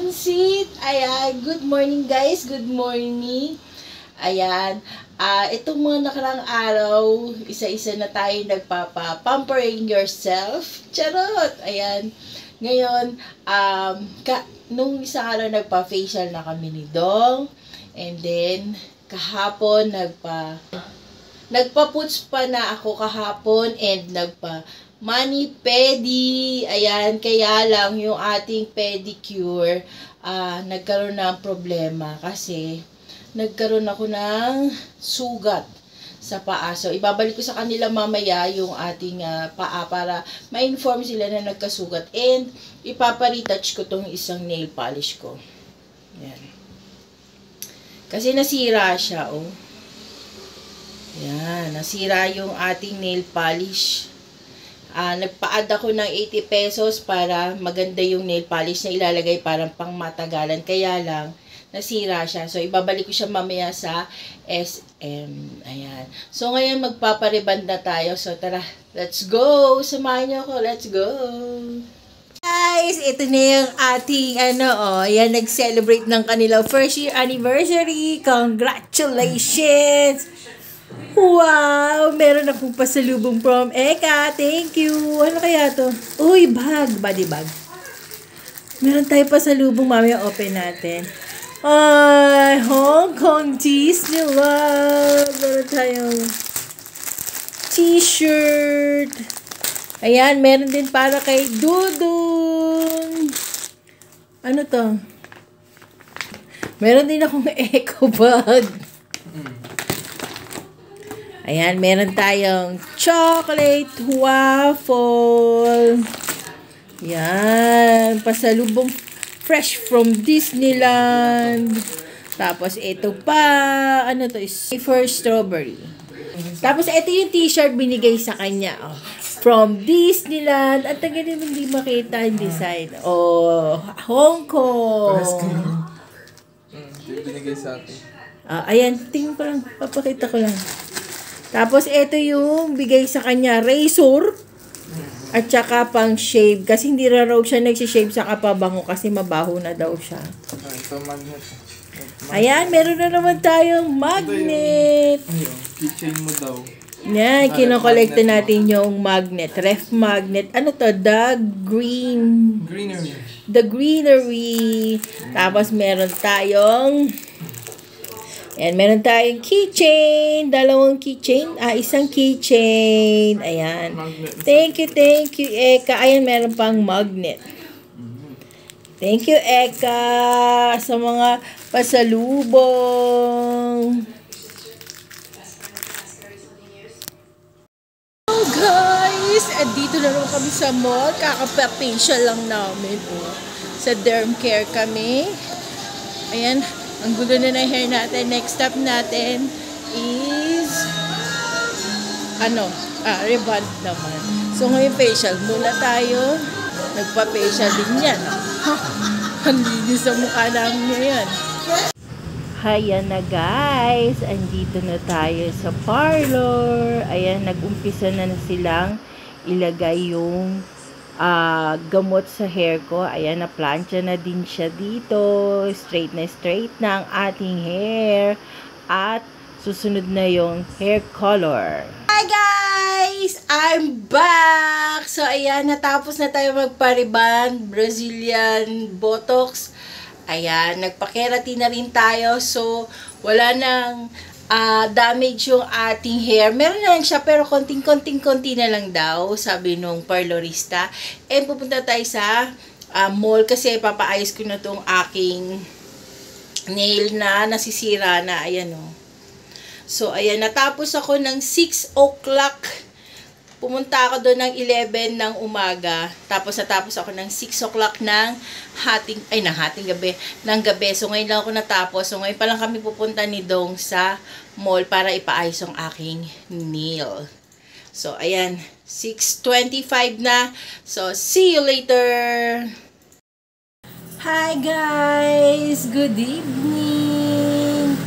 Pansit! Ayan, good morning guys, good morning. Ayan, itong mga nakarang araw, isa-isa na tayo nagpapampering yourself. Charot! Ayan, ngayon, nung isang araw nagpa-facial na kami ni Dong. And then, kahapon nagpa-puts pa na ako kahapon and mani-pedi. Ayan, kaya lang yung ating pedicure nagkaroon ng problema kasi nagkaroon ako ng sugat sa paa. So, ibabalik ko sa kanila mamaya yung ating paa para ma-inform sila na nagkasugat. And, ipapa-retouch ko tong isang nail polish ko. Ayan. Kasi nasira siya, oh. Ayan, nasira yung ating nail polish. Nagpa-add ako ng 80 pesos para maganda yung nail polish na ilalagay parang pang matagalan. Kaya lang, nasira siya. So, ibabalik ko siya mamaya sa SM. Ayan. So, ngayon magpapariband na tayo. So, tara, let's go! Samahan niyo ako. Let's go! Guys, ito na yung ating yan, nag-celebrate ng kanilang first year anniversary. Congratulations! Wow! Meron akong pasalubong from Eka. Thank you! Ano kaya to? Uy, bag! Body bag. Meron tayo pasalubong. Mamaya open natin. Ay, Hong Kong tees nila. Meron tayong t-shirt. Ayan, meron din para kay Dudun. Ano to? Meron din akong eco bag. Ayan, meron tayong chocolate waffle. Yan, pasalubong fresh from Disneyland. Tapos, ito pa, ano to, is for strawberry. Tapos, ito yung t-shirt binigay sa kanya. Oh, from Disneyland. At tagal hindi makita yung design. Oh, Hong Kong. Binigay sa atin. Ayan, tingnan ko lang. Papakita ko lang. Tapos, ito yung bigay sa kanya, razor. At saka pang shave. Kasi hindi raw siya nagsishave sa kapabango kasi mabaho na daw siya. Ito magnet. Ayan, meron na naman tayong magnet. Ayun, keychain mo daw. Yan, kinokolekta natin yung magnet. Ref magnet. Ano to? Greenery. The greenery. Tapos meron tayong meron tayong keychain. Dalawang keychain. Isang keychain. Ayan. Thank you, Eka. Ayan, meron pang magnet. Thank you, Eka, sa mga pasalubong. Hello, guys! Dito na naman kami sa mall. Kaka-facial lang namin. Sa derm care kami. Ayan. Ang gulo na ng hair natin. Next step natin is rebond naman. So, ngayon facial muna tayo. Nagpa-facial din yan. Ang linis sa mukha namin ngayon. Ayan na guys. Andito na tayo sa parlor. Ayan, nag-umpisa na silang ilagay yung gamot sa hair ko. Ayan, na-plancha na din siya dito. Straight na ang ating hair. At susunod na yung hair color. Hi guys! I'm back! So, ayan, natapos na tayo magpa-rebond. Brazilian Botox. Ayan, nagpa-keratin na rin tayo. So, wala nang damage yung ating hair. Meron na lang siya, pero konti na lang daw, sabi nung parlorista. And pupunta tayo sa mall kasi papaayos ko na tong aking nail na nasisira na. Ayan o. So, ayan, natapos ako ng 6 o'clock. Pumunta ako doon ng 11 ng umaga. Tapos natapos ako ng 6 o'clock ng gabi. So, ngayon lang ako natapos. So, ngayon pa lang kami pupunta ni Dong sa mall para ipaayos ang aking nail. So, ayan. 6:25 na. So, see you later! Hi guys! Good evening!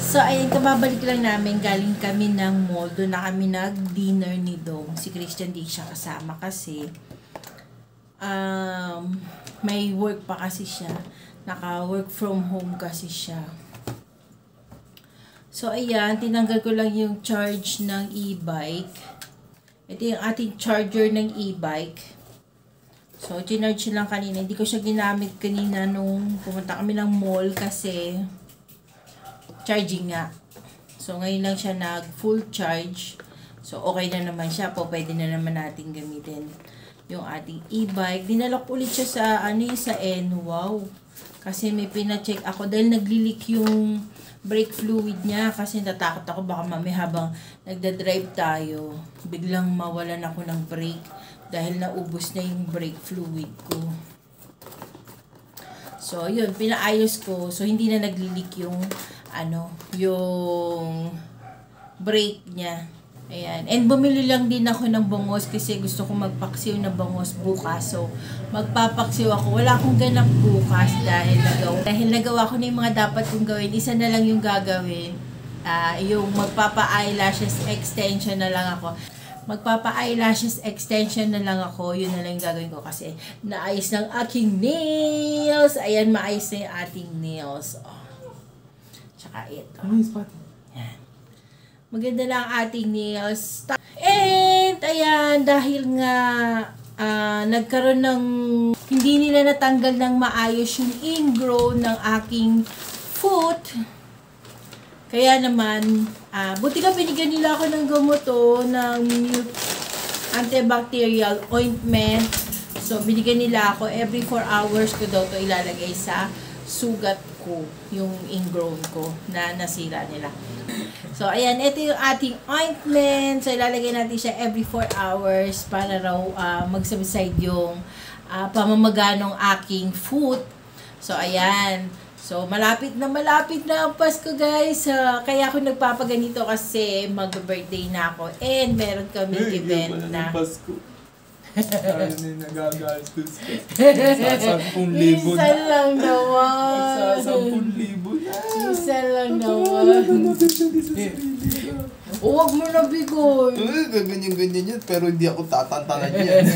So, ayun, kababalik lang namin. Galing kami ng mall. Doon na kami nag-dinner ni Dong. Si Christian di siya kasama kasi may work pa kasi siya. Naka-work from home kasi siya. So, ayan, tinanggal ko lang yung charge ng e-bike. Ito yung ating charger ng e-bike. So, ginarge lang kanina. Hindi ko siya ginamit kanina nung pumunta kami ng mall kasi charging nga. So, ngayon lang siya nag-full charge. So, okay na naman siya po. Pwede na naman natin gamitin yung ating e-bike. Dinala ko ulit siya sa, sa NWOW. Kasi may pina-check ako dahil nagli-leak yung brake fluid niya kasi natakot ako baka mamaya habang nagda-drive tayo biglang mawalan ako ng brake dahil naubos na yung brake fluid ko. So yun, pinaayos ko. So hindi na nagli-leak yung yung brake niya. Ayan. And bumili lang din ako ng bangos kasi gusto ko magpaksiw na bangos bukas. So, magpapaksiw ako. Wala akong ganap bukas dahil nagawa ko na yung mga dapat kong gawin. Isa na lang yung gagawin. Yung magpapa-eyelashes extension na lang ako. Magpapa-eyelashes extension na lang ako. Yun na lang yung gagawin ko kasi naayos ng aking nails. Ayan, maayos na yung ating nails. Oh. Tsaka ito. Yan. Maganda na ang ating nails. And, ayan, dahil nga nagkaroon ng, hindi nila natanggal ng maayos yung ingrow ng aking foot. Kaya naman, buti ka binigyan nila ako ng gamuto, ng antibacterial ointment. So, binigyan nila ako, every 4 hours ko daw to ilalagay sa sugat ko, yung ingrown ko na nasira nila. So, ayan, ito yung ating ointment. So, ilalagay natin siya every 4 hours para raw mag-subside yung pamamaga ng aking foot. So, ayan. So, malapit na ang Pasko, guys. Kaya ako nagpapaganito kasi mag-birthday na ako. And meron kaming event na... Tayo na nagagastos ka. Sa 10,000 Minsan na. lang naman. Sa 10,000 na. Minsan lang naman. Huwag mo na bigoy. Ganyan-ganyan yan. Pero hindi ako tatantangan yan.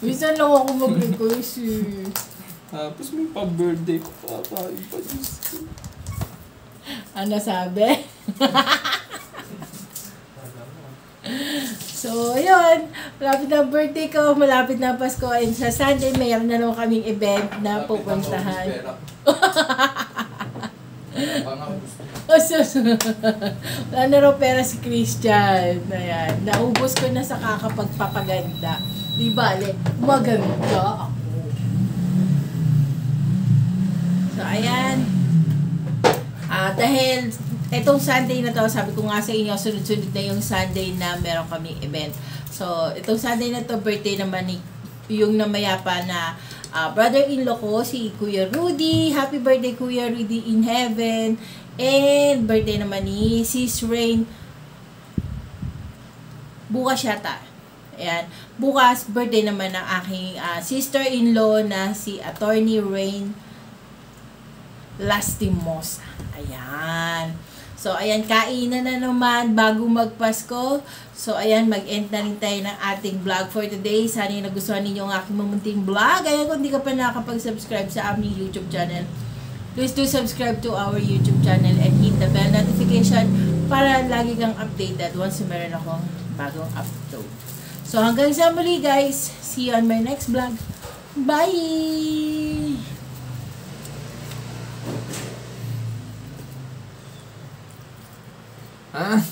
Minsan lang ako mag-request eh. Tapos may pa-birthday ko pa. Tayo pa, Diyos ko. Ano sabi? So, yun. Malapit na birthday ko, malapit na Pasko. And sa Sunday, mayroon na naman kaming event na pupuntahan. Wala na raw pera si Christian. Ayan. Naubos ko na sa kakapagpapaganda. Di bale, maganda ako. So, ayan. Dahil etong Sunday na to, sabi ko nga sa inyo, sunod-sunod na yung Sunday na meron kaming event. So, itong Sunday na to, birthday naman ni yung namayapa na brother-in-law ko, si Kuya Rudy. Happy birthday, Kuya Rudy in heaven. And birthday naman ni Sis Rain. Bukas yata. Ayan. Bukas, birthday naman ng aking sister-in-law na si Attorney Rain Lastimosa. Ayan. So, ayan, kainan na naman bago magpasko. So, ayan, mag-end na rin tayo ng ating vlog for today. Sana yung nagustuhan ninyo ang aking mamunting vlog. Ayan, kung hindi ka pa nakakapag-subscribe sa aming YouTube channel, please do subscribe to our YouTube channel and hit the bell notification para lagi kang updated once meron akong bagong upload. So, hanggang sa muli, guys. See you on my next vlog. Bye! Ha?